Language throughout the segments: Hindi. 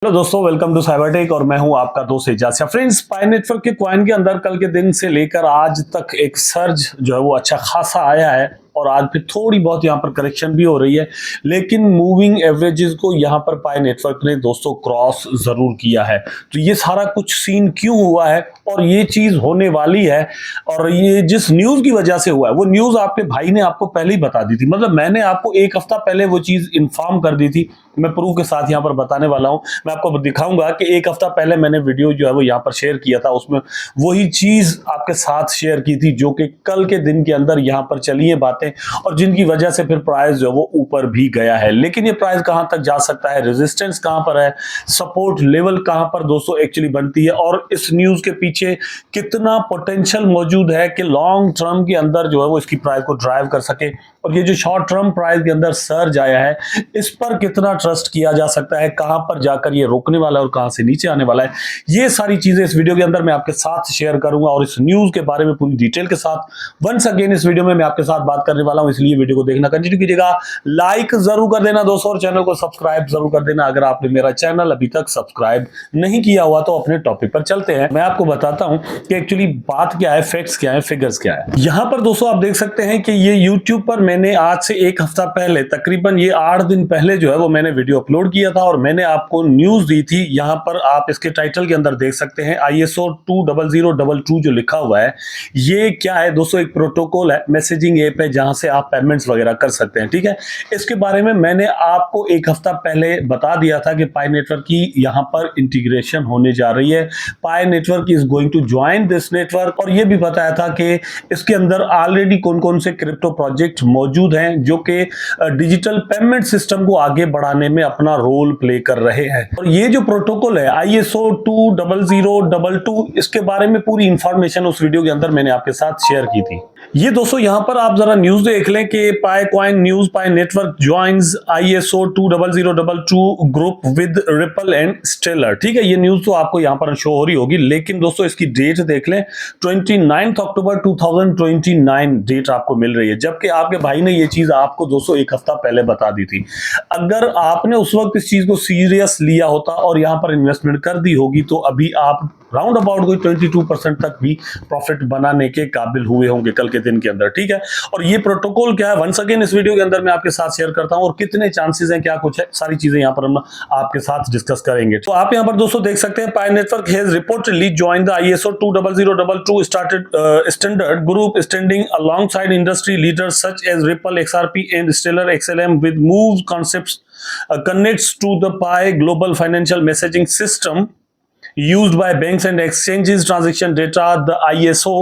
हेलो दोस्तों, वेलकम टू साइबरटेक और मैं हूं आपका दोस्त एजाज। फ्रेंड्स, पाई नेटवर्क के कॉइन के अंदर कल के दिन से लेकर आज तक एक सर्ज जो है वो अच्छा खासा आया है और आज फिर थोड़ी बहुत यहां पर करेक्शन भी हो रही है, लेकिन मूविंग एवरेजेस को यहां पर पाई नेटवर्क ने दोस्तों क्रॉस जरूर किया है। तो ये सारा कुछ सीन क्यों हुआ है और ये चीज होने वाली है और ये जिस न्यूज की वजह से हुआ है वो न्यूज आपके भाई ने आपको पहले ही बता दी थी। मतलब मैंने आपको एक हफ्ता पहले वो चीज इन्फॉर्म कर दी थी। मैं प्रूफ के साथ यहाँ पर बताने वाला हूं। मैं आपको दिखाऊंगा कि एक हफ्ता पहले मैंने वीडियो जो है वो यहाँ पर शेयर किया था, उसमें वही चीज आपके साथ शेयर की थी जो कि कल के दिन के अंदर यहाँ पर चली है बातें और जिनकी वजह से फिर प्राइस जो है वो ऊपर भी गया है। लेकिन ये प्राइस कहां तक जा सकता है, रेजिस्टेंस कहां पर है, सपोर्ट लेवल कहां पर दोस्तों एक्चुअली बनती है और इस न्यूज के पीछे कितना पोटेंशियल मौजूद है कि लॉन्ग टर्म के अंदर जो है वो इसकी प्राइस को ड्राइव कर सके और ये जो शॉर्ट टर्म प्राइस के अंदर सर्ज आया है इस पर कितना ट्रस्ट किया जा सकता है, कहां पर जाकर ये रोकने वाला है और कहां से नीचे आने वाला है, ये सारी चीजें इस वीडियो के अंदर मैं आपके साथ शेयर करूंगा और इस न्यूज के बारे में पूरी डिटेल के साथ वंस अगेन इस वीडियो में मैं आपके साथ बात करने वाला हूं। इसलिए वीडियो को देखना कंटिन्यू कीजिएगा, लाइक जरूर कर देना दोस्तों और चैनल को सब्सक्राइब जरूर कर देना अगर आपने मेरा चैनल अभी तक सब्सक्राइब नहीं किया हुआ। तो अपने टॉपिक पर चलते हैं, मैं आपको बताता हूं कि एक्चुअली बात क्या है, फैक्ट्स क्या है, फिगर्स क्या है। यहां पर दोस्तों आप देख सकते हैं कि ये यूट्यूब पर मैंने आज से एक हफ्ता पहले, तकरीबन ये 8 दिन पहले जो है वो मैंने वीडियो अपलोड किया था और मैंने आपको न्यूज दी थी। यहां पर आप इसके टाइटल के अंदर देख सकते हैं ISO 20022 जो लिखा हुआ है। ये क्या है दोस्तों, एक प्रोटोकॉल है, मैसेजिंग ऐप है जहां से आप पेमेंट्स वगैरह कर सकते हैं। ठीक है, इसके बारे में मैंने आपको एक हफ्ता पहले बता दिया था कि पाई नेटवर्क की यहां पर इंटीग्रेशन होने जा रही है। Pi network is going to join this network और यह भी बताया था कि इसके अंदर ऑलरेडी कौन कौन से क्रिप्टो प्रोजेक्ट मौजूद हैं जो कि डिजिटल पेमेंट सिस्टम को आगे बढ़ाने में अपना रोल प्ले कर रहे हैं। और ये जो प्रोटोकॉल है ISO 20022, इसके बारे में पूरी इंफॉर्मेशन उस वीडियो के अंदर मैंने आपके साथ शेयर की थी। ये दोस्तों यहां पर आप जरा न्यूज देख लें कि Pi coin news, Pi network joins ISO 20022 group with Ripple and Stellar. ठीक है, ये न्यूज तो आपको यहां पर शो हो रही होगी, लेकिन दोस्तों इसकी डेट देख लें, 29 अक्टूबर 2029 डेट आपको मिल रही है, जबकि आपके भाई ने ये चीज आपको दोस्तों एक हफ्ता पहले बता दी थी। अगर आपने उस वक्त इस चीज को सीरियस लिया होता और यहां पर इन्वेस्टमेंट कर दी होगी तो अभी आप राउंड अबाउट कोई 22% तक भी प्रॉफिट बनाने के काबिल हुए होंगे कल के दिन के अंदर। ठीक है, और ये प्रोटोकॉल क्या है वंस अगेन इस वीडियो के अंदर मैं आपके साथ शेयर करता हूं और कितने चांसेस हैं, क्या कुछ है, सारी चीजें यहां पर हम आपके साथ डिस्कस करेंगे। तो आप यहां पर दोस्तों देख सकते हैं, Pi network has reportedly joined the ISO 20022 standard group standing alongside industry leaders such as Ripple, XRP and Stellar XLM with move concepts connects to the Pi global financial messaging system used by banks and exchanges transaction data. The ISO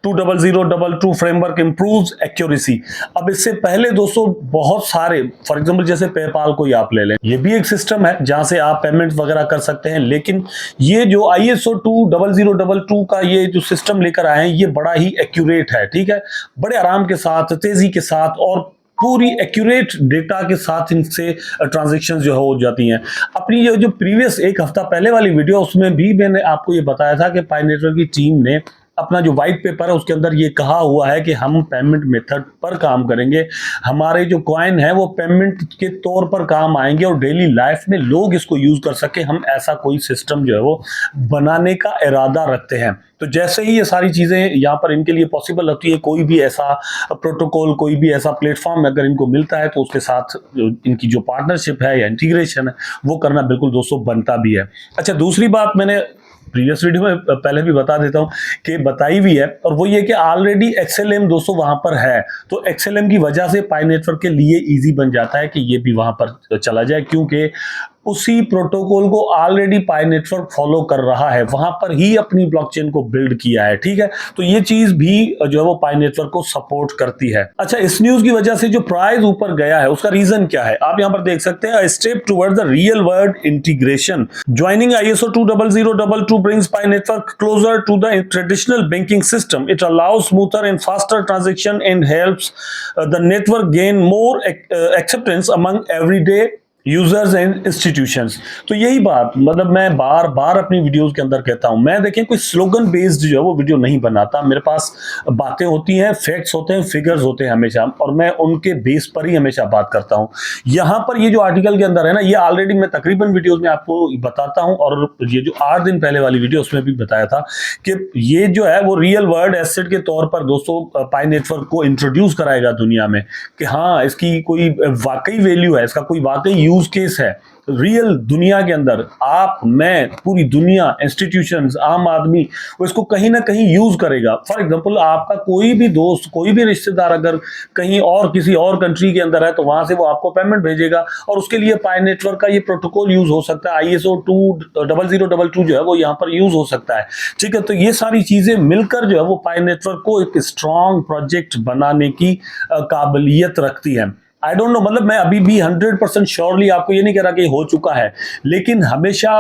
20022 framework improves accuracy। अब इससे पहले दोस्तों बहुत सारे, फॉर एग्जांपल जैसे पेपाल को ही आप ले लें, ये भी एक सिस्टम है जहां से आप पेमेंट वगैरह कर सकते हैं, लेकिन ये जो ISO 20022 का ये जो सिस्टम लेकर आए हैं ये बड़ा ही एक्यूरेट है। ठीक है, बड़े आराम के साथ, तेजी के साथ और पूरी एक्यूरेट डेटा के साथ इनसे ट्रांजैक्शंस जो हो जाती हैं। अपनी ये जो प्रीवियस एक हफ्ता पहले वाली वीडियो उसमें भी मैंने आपको ये बताया था कि पाई नेटवर्क की टीम ने अपना जो व्हाइट पेपर है उसके अंदर ये कहा हुआ है कि हम पेमेंट मेथड पर काम करेंगे, हमारे जो कॉइन है वो पेमेंट के तौर पर काम आएंगे और डेली लाइफ में लोग इसको यूज कर सके, हम ऐसा कोई सिस्टम जो है वो बनाने का इरादा रखते हैं। तो जैसे ही ये सारी चीजें यहाँ पर इनके लिए पॉसिबल होती है, कोई भी ऐसा प्रोटोकॉल, कोई भी ऐसा प्लेटफॉर्म अगर इनको मिलता है तो उसके साथ इनकी जो पार्टनरशिप है या इंटीग्रेशन है वो करना बिल्कुल दोस्तों बनता भी है। अच्छा, दूसरी बात मैंने प्रीवियस वीडियो में पहले भी बता देता हूं कि बताई भी है और वो ये कि ऑलरेडी XLM दोस्तों वहां पर है, तो XLM की वजह से पाई नेटवर्क के लिए इजी बन जाता है कि ये भी वहां पर चला जाए, क्योंकि उसी प्रोटोकॉल को ऑलरेडी पाई नेटवर्क फॉलो कर रहा है, वहां पर ही अपनी ब्लॉकचेन को बिल्ड किया है। ठीक है, तो ये चीज भी जो है वो पाई नेटवर्क को सपोर्ट करती है। अच्छा, इस न्यूज की वजह से जो प्राइस ऊपर गया है उसका रीजन क्या है, आप यहां पर देख सकते हैं, step toward the real world integration joining ISO 20022 brings Pi network closer to the traditional banking system. It allows smoother and faster transaction and helps the network gain more acceptance among everyday users and institutions. तो यही बात मतलब मैं बार बार अपनी वीडियोस के अंदर कहता हूं, मैं देखें कोई स्लोगन बेस्ड जो है वो वीडियो नहीं बनाता। मेरे पास बातें होती हैं, फैक्ट्स होते हैं, फिगर्स होते हैं हमेशा, और मैं उनके बेस पर ही हमेशा बात करता हूं। यहां पर ये जो आर्टिकल के अंदर है ना, ये ऑलरेडी मैं तकरीबन वीडियोस में आपको बताता हूं, और ये जो 8 दिन पहले वाली वीडियो उसमें भी बताया था कि ये जो है वो रियल वर्ल्ड एसेट के तौर पर दोस्तों पाई नेटवर्क को इंट्रोड्यूस कराएगा दुनिया में, कि हाँ इसकी कोई वाकई वैल्यू है, इसका कोई वाकई यूज केस है रियल दुनिया के अंदर। आप, मैं, पूरी दुनिया, इंस्टीट्यूशंस, आम आदमी वो इसको कहीं ना कहीं यूज करेगा। फॉर एग्जांपल आपका कोई भी दोस्त, कोई भी रिश्तेदार अगर कहीं और किसी और कंट्री के अंदर है तो वहां से वो आपको पेमेंट भेजेगा, और उसके लिए पाई नेटवर्क का ये प्रोटोकॉल यूज हो सकता है। ISO 20022 जो है वो यहाँ पर यूज हो सकता है। ठीक है, तो ये सारी चीजें मिलकर जो है वो पाई नेटवर्क को एक स्ट्रॉन्ग प्रोजेक्ट बनाने की काबिलियत रखती है। आई डोंट नो, मतलब मैं अभी भी 100% श्योरली आपको ये नहीं कह रहा कि हो चुका है, लेकिन हमेशा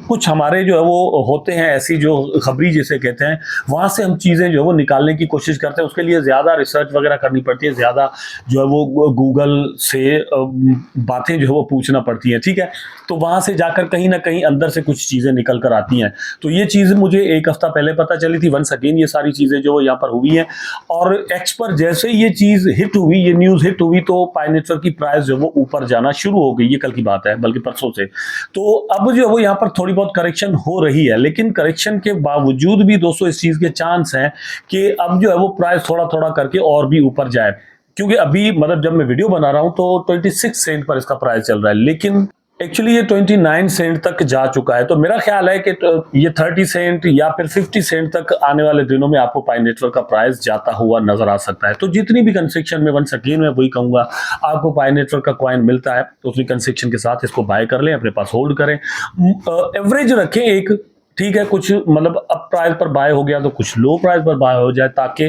कुछ हमारे जो है वो होते हैं ऐसी जो खबरी जिसे कहते हैं, वहां से हम चीजें जो है वो निकालने की कोशिश करते हैं। उसके लिए ज्यादा रिसर्च वगैरह करनी पड़ती है, ज्यादा जो है वो गूगल से बातें जो है वो पूछना पड़ती हैं। ठीक है, तो वहां से जाकर कहीं ना कहीं अंदर से कुछ चीजें निकल कर आती हैं। तो ये चीज मुझे 1 हफ्ता पहले पता चली थी। वंस अगेन ये सारी चीजें जो यहाँ पर हुई हैं, और एक्स पर जैसे ये चीज हिट हुई, ये न्यूज हिट हुई, तो पाई नेटवर्क की प्राइस जो है वो ऊपर जाना शुरू हो गई। ये कल की बात है, बल्कि परसों से। तो अब जो है वो यहाँ पर थोड़ी बहुत करेक्शन हो रही है, लेकिन करेक्शन के बावजूद भी दोस्तों इस चीज के चांस हैं कि अब जो है वो प्राइस थोड़ा थोड़ा करके और भी ऊपर जाए। क्योंकि अभी मतलब जब मैं वीडियो बना रहा हूं तो 26 सेंट पर इसका प्राइस चल रहा है, लेकिन एक्चुअली ये 29 सेंट तक जा चुका है। तो मेरा ख्याल है कि ये 30 सेंट या फिर 50 सेंट तक आने वाले दिनों में आपको पाई नेटवर्क का प्राइस जाता हुआ नजर आ सकता है। तो जितनी भी कंसेक्शन में, वंस अगेन मैं वही कहूंगा, आपको पाई नेटवर्क का कॉइन मिलता है तो उतनी कंसेक्शन के साथ इसको बाय कर लें, अपने पास होल्ड करें, एवरेज रखें एक। ठीक है, कुछ मतलब अप प्राइस पर बाय हो गया तो कुछ लो प्राइस पर बाय हो जाए, ताकि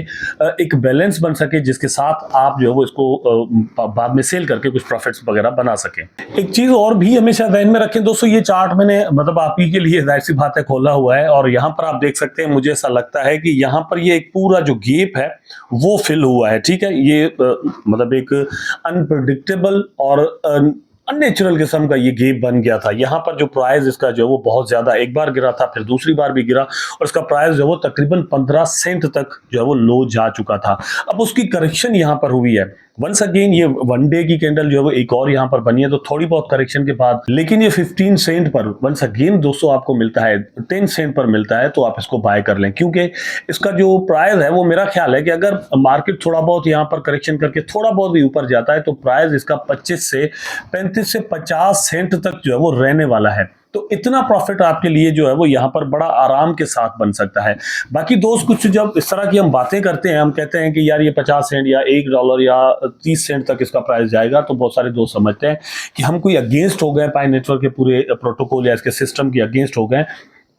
एक बैलेंस बन सके जिसके साथ आप जो है वो इसको बाद में सेल करके कुछ प्रॉफिट्स वगैरह बना सकें। एक चीज और भी हमेशा ध्यान में रखें दोस्तों, ये चार्ट मैंने मतलब आप ही के लिए जाहिर सी बात है खोला हुआ है, और यहाँ पर आप देख सकते हैं, मुझे ऐसा लगता है कि यहाँ पर ये एक पूरा जो गैप है वो फिल हुआ है। ठीक है, ये मतलब एक अनप्रिडिक्टेबल और अननेचुरल किस्म का ये गेप बन गया था। यहाँ पर जो प्राइस इसका जो है वो बहुत ज्यादा, एक बार गिरा था, फिर दूसरी बार भी गिरा, और इसका प्राइस जो है वो तकरीबन 15 सेंट तक जो है वो लो जा चुका था। अब उसकी करेक्शन यहाँ पर हुई है। वंस अगेन ये 1 डे की कैंडल जो है वो एक और यहाँ पर बनी है, तो थोड़ी बहुत करेक्शन के बाद, लेकिन ये 15 सेंट पर वंस अगेन दोस्तों आपको मिलता है, 10 सेंट पर मिलता है, तो आप इसको बाय कर लें। क्योंकि इसका जो प्राइस है वो मेरा ख्याल है कि अगर मार्केट थोड़ा बहुत यहाँ पर करेक्शन करके थोड़ा बहुत भी ऊपर जाता है तो प्राइस इसका 35 से 50 सेंट तक जो है वो रहने वाला है। तो इतना प्रॉफिट आपके लिए जो है वो यहाँ पर बड़ा आराम के साथ बन सकता है। बाकी दोस्त कुछ जब इस तरह की हम बातें करते हैं, हम कहते हैं कि यार ये 50 सेंट या $1 या 30 सेंट तक इसका प्राइस जाएगा, तो बहुत सारे दोस्त समझते हैं कि हम कोई अगेंस्ट हो गए, पाई नेटवर्क के पूरे प्रोटोकॉल या इसके सिस्टम के अगेंस्ट हो गए।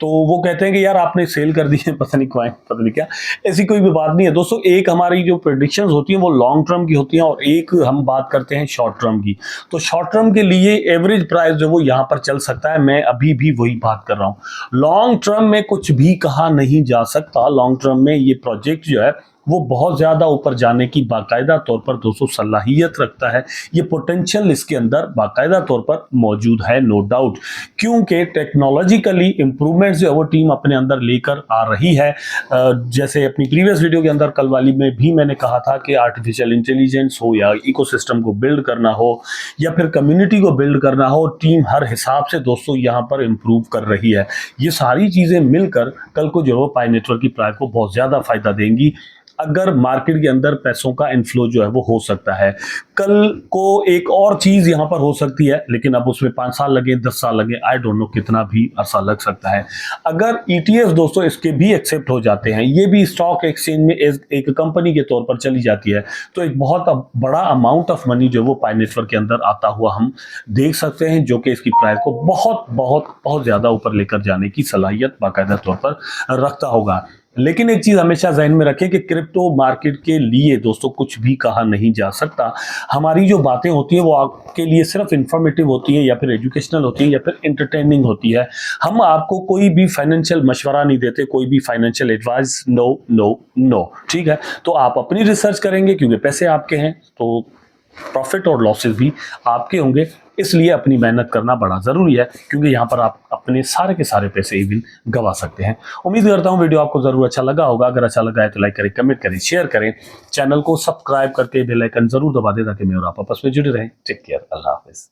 तो वो कहते हैं कि यार आपने सेल कर दी है, पता नहीं क्वाइन, पता नहीं क्या। ऐसी कोई भी बात नहीं है दोस्तों। एक हमारी जो प्रेडिक्शंस होती हैं वो लॉन्ग टर्म की होती हैं, और एक हम बात करते हैं शॉर्ट टर्म की। तो शॉर्ट टर्म के लिए एवरेज प्राइस जो वो यहाँ पर चल सकता है, मैं अभी भी वही बात कर रहा हूँ। लॉन्ग टर्म में कुछ भी कहा नहीं जा सकता। लॉन्ग टर्म में ये प्रोजेक्ट जो है वो बहुत ज्यादा ऊपर जाने की बाकायदा तौर पर दोस्तों सलाहियत रखता है। ये पोटेंशियल इसके अंदर बाकायदा तौर पर मौजूद है, नो डाउट, क्योंकि टेक्नोलॉजिकली इंप्रूवमेंट्स जो है वो टीम अपने अंदर लेकर आ रही है। जैसे अपनी प्रीवियस वीडियो के अंदर कल वाली में भी मैंने कहा था कि आर्टिफिशियल इंटेलिजेंस हो या इकोसिस्टम को बिल्ड करना हो या फिर कम्युनिटी को बिल्ड करना हो, टीम हर हिसाब से दोस्तों यहाँ पर इंप्रूव कर रही है। ये सारी चीजें मिलकर कल को जो है पाई नेटवर्क की प्राइस को बहुत ज्यादा फायदा देंगी। अगर मार्केट के अंदर पैसों का इनफ्लो जो है वो हो सकता है, कल को एक और चीज यहां पर हो सकती है, लेकिन अब उसमें 5 साल लगे, 10 साल लगे, आई डोंट नो कितना भी अरसा लग सकता है। अगर ETF दोस्तों इसके भी एक्सेप्ट हो जाते हैं, ये भी स्टॉक एक्सचेंज में एक कंपनी के तौर पर चली जाती है, तो एक बहुत बड़ा अमाउंट ऑफ मनी जो वो पाई नेटवर्क के अंदर आता हुआ हम देख सकते हैं, जो कि इसकी प्राइस को बहुत बहुत बहुत ज्यादा ऊपर लेकर जाने की सलाहियत बाकायदा तौर पर रखता होगा। लेकिन एक चीज हमेशा ज़हन में रखें कि क्रिप्टो मार्केट के लिए दोस्तों कुछ भी कहा नहीं जा सकता। हमारी जो बातें होती हैं वो आपके लिए सिर्फ इंफॉर्मेटिव होती है, या फिर एजुकेशनल होती है, या फिर एंटरटेनिंग होती है। हम आपको कोई भी फाइनेंशियल मशवरा नहीं देते, कोई भी financial advice, no no no. ठीक है, तो आप अपनी रिसर्च करेंगे क्योंकि पैसे आपके हैं, तो प्रॉफिट और लॉसेस भी आपके होंगे, इसलिए अपनी मेहनत करना बड़ा ज़रूरी है, क्योंकि यहाँ पर आप अपने सारे के सारे पैसे भी गंवा सकते हैं। उम्मीद करता हूँ वीडियो आपको ज़रूर अच्छा लगा होगा। अगर अच्छा लगा है तो लाइक करें, कमेंट करें, शेयर करें, चैनल को सब्सक्राइब करके बेल आइकन ज़रूर दबा दें ताकि मैं और आप आपस में जुड़े रहें। टेक केयर, अल्लाह हाफिज़।